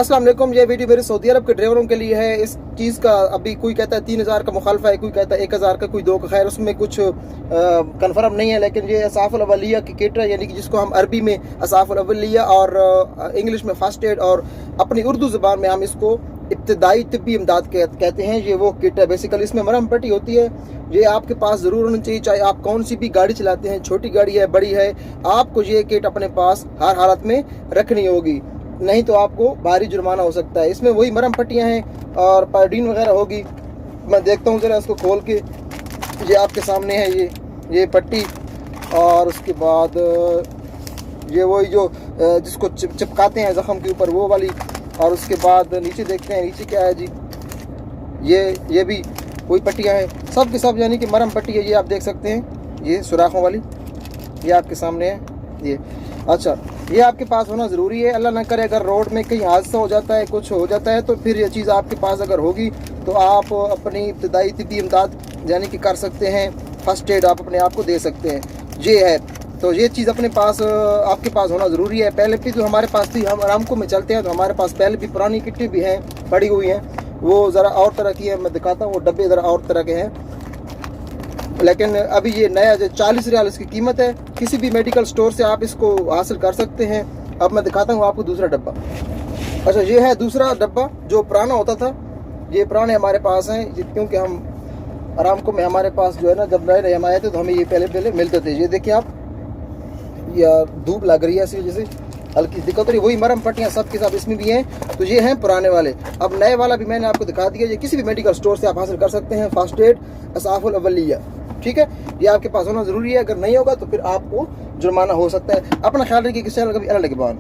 अस्सलाम वालेकुम। ये वीडियो मेरे सऊदी अरब के ड्राइवरों के लिए है। इस चीज़ का अभी कोई कहता है 3000 का मुखालफा है, कोई कहता है 1000 का, कोई 2 का। खैर उसमें कुछ कंफर्म नहीं है, लेकिन ये असाफुल अवलिया की किट है, यानी कि जिसको हम अरबी में असाफुल अवलिया और इंग्लिश में फर्स्ट एड और अपनी उर्दू ज़बान में हम इसको इब्तदाई तिब्बी इमदाद कहते हैं। ये वो किट है। बेसिकली इसमें मरहम पट्टी होती है। ये आपके पास ज़रूर होनी चाहिए, चाहे आप कौन सी भी गाड़ी चलाते हैं, छोटी गाड़ी है, बड़ी है, आपको ये किट अपने पास हर हालत में रखनी होगी, नहीं तो आपको भारी जुर्माना हो सकता है। इसमें वही मरहम पट्टियाँ हैं और पायोडीन वगैरह होगी। मैं देखता हूँ ज़रा इसको खोल के। ये आपके सामने है ये पट्टी, और उसके बाद ये वही जो जिसको चिपकाते हैं ज़ख़म के ऊपर, वो वाली। और उसके बाद नीचे देखते हैं, नीचे क्या है जी, ये भी वही पट्टियाँ हैं, सब के सब यानी कि मरहम पट्टी है। ये आप देख सकते हैं, ये सुराखों वाली, ये आपके सामने है ये। अच्छा, ये आपके पास होना ज़रूरी है। अल्लाह ना करे अगर रोड में कहीं हादसा हो जाता है, कुछ हो जाता है, तो फिर ये चीज़ आपके पास अगर होगी तो आप अपनी इब्तदाई तिब्बी इमदाद यानी कि कर सकते हैं। फर्स्ट एड आप अपने आप को दे सकते हैं। ये है, तो ये चीज़ अपने पास आपके पास होना ज़रूरी है। पहले भी जो हमारे पास थी, हम आरामको में चलते हैं तो हमारे पास पहले भी पुरानी किटें भी हैं, पड़ी हुई हैं। वो ज़रा और तरह की है, मैं दिखाता हूँ। वो डब्बे ज़रा और तरह के हैं, लेकिन अभी ये नया जो 40 रियाल इसकी कीमत है। किसी भी मेडिकल स्टोर से आप इसको हासिल कर सकते हैं। अब मैं दिखाता हूँ आपको दूसरा डब्बा। अच्छा, ये है दूसरा डब्बा जो पुराना होता था। ये पुराने हमारे पास हैं, क्योंकि हम आरामको में हमारे पास जो है ना, जब नए नए हम आए थे तो हमें ये पहले मिलते थे। ये देखिए आप, या धूप लग रही है इसी वजह से हल्की दिक्कत हो रही है। वही मरहम पट्टियाँ सब के साथ इसमें भी हैं। तो ये हैं पुराने वाले। अब नए वाला भी मैंने आपको दिखा दिया। ये किसी भी मेडिकल स्टोर से आप हासिल कर सकते हैं, फर्स्ट एड असाफुल अवलिया। ठीक है, ये आपके पास होना ज़रूरी है। अगर नहीं होगा तो फिर आपको जुर्माना हो सकता है। अपना ख्याल रखिए। किस चैनल का भी अलग लगे बान।